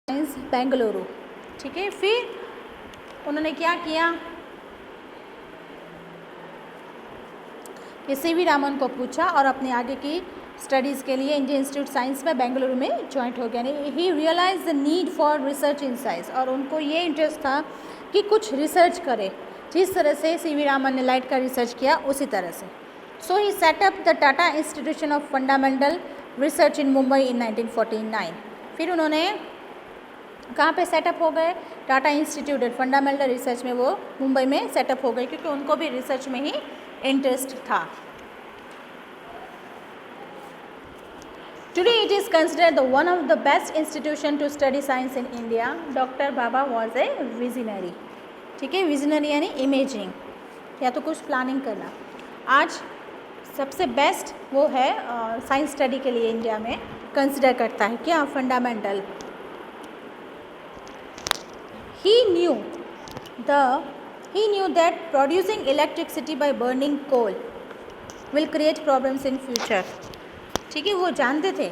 Science Bengaluru. ठीक है, फिर उन्होंने क्या किया कि सीवी रामन को पूछा और अपने आगे की स्टडीज़ के लिए इंडियन इंस्टीट्यूट साइंस में बेंगलुरु में ज्वाइंट हो गया। He realise the need for research in science, और उनको ये इंटरेस्ट था कि कुछ रिसर्च करे, जिस तरह से सीवी रामन ने लाइट का रिसर्च किया उसी तरह से। So he set up the Tata institution of fundamental research in Mumbai in 1949। फिर उन्होंने कहाँ पे सेटअप हो गए? टाटा इंस्टीट्यूट फंडामेंटल रिसर्च में वो मुंबई में सेटअप हो गए, क्योंकि उनको भी रिसर्च में ही इंटरेस्ट था। Today it is considered the one of the best institution to study science in India. Doctor Baba was a visionary। ठीक है, विजनरी यानी इमेजिंग या तो कुछ प्लानिंग करना। आज सबसे बेस्ट वो है साइंस स्टडी के लिए इंडिया में कंसिडर करता है क्या? Fundamental. He knew that producing electricity by burning coal will create problems in future। ठीक है, वो जानते थे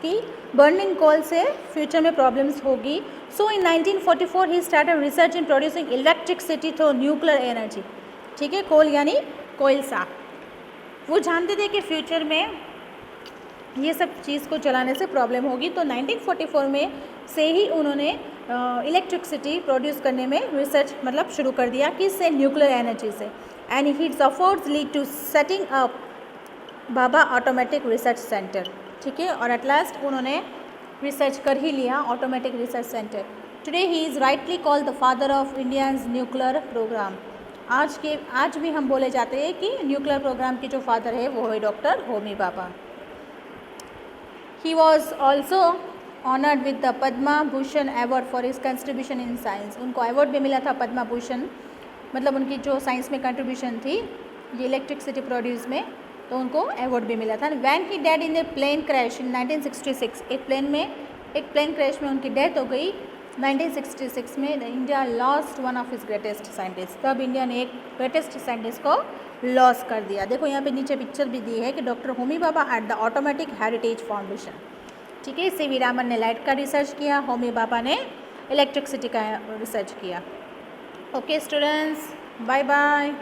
कि बर्निंग कोल से फ्यूचर में प्रॉब्लम्स होगी। सो इन 1944 he started research in producing electricity through nuclear energy. ठीक है, कोल यानी कोयला। वो जानते थे कि फ्यूचर में ये सब चीज़ को चलाने से प्रॉब्लम होगी, तो 1944 में से ही उन्होंने इलेक्ट्रिसिटी प्रोड्यूस करने में रिसर्च मतलब शुरू कर दिया, किससे? न्यूक्लियर एनर्जी से। And his efforts lead to setting up Bhabha atomic research centre. ठीक है, और एट लास्ट उन्होंने रिसर्च कर ही लिया atomic research centre. Today he is rightly called the father of India's nuclear programme. आज भी हम बोले जाते हैं कि न्यूक्लियर प्रोग्राम के जो फादर है वो है doctor Homi Baba. He was also honoured with the Padma Bhushan award for his contribution in science. उनको अवार्ड भी मिला था पद्मा भूषण, मतलब उनकी जो साइंस में कंट्रीब्यूशन थी ये इलेक्ट्रिसिटी प्रोड्यूस में, तो उनको अवार्ड भी मिला था। When he died in a plane crash in 1966, एक प्लेन क्रैश में उनकी डेथ हो गई 1966 में। India lost one of his greatest scientist. तब इंडिया ने एक ग्रेटेस्ट साइंटिस्ट को लॉस कर दिया। देखो यहाँ पे नीचे पिक्चर भी दी है कि doctor Homi Baba at the automatic heritage foundation. ठीक है, सीवी रामन ने लाइट का रिसर्च किया, होमी बाबा ने इलेक्ट्रिसिटी का रिसर्च किया। Okay students, bye bye.